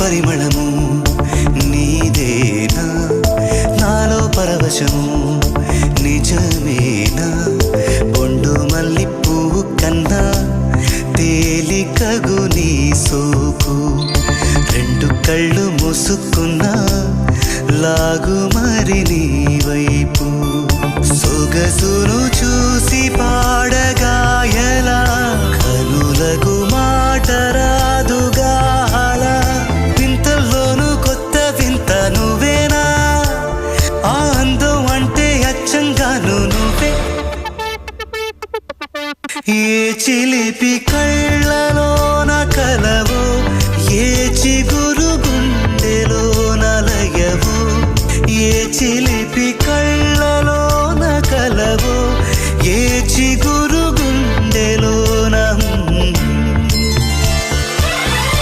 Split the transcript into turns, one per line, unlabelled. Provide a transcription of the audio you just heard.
పరిమళము నీదేనా నాలో పరవశము నిజమేనా బొండు మల్లి పువ్వు కన్నా తేలికగు నీ సోకు రెండు కళ్ళు మూసుకున్నా లాగు మరి నీ వైపు సొగసును చూసి పాడగాయలా కనులకు మాట రాదుగా అలా వింతల్లోనూ కొత్త వింత నువ్వేనా ఆ అందం అంటే అచ్చంగాను నువ్వే ఏ చిలిపి కళ్ళలోన కలవో ఏ చిగురు గుండెలో నలయవో ఏ చిలి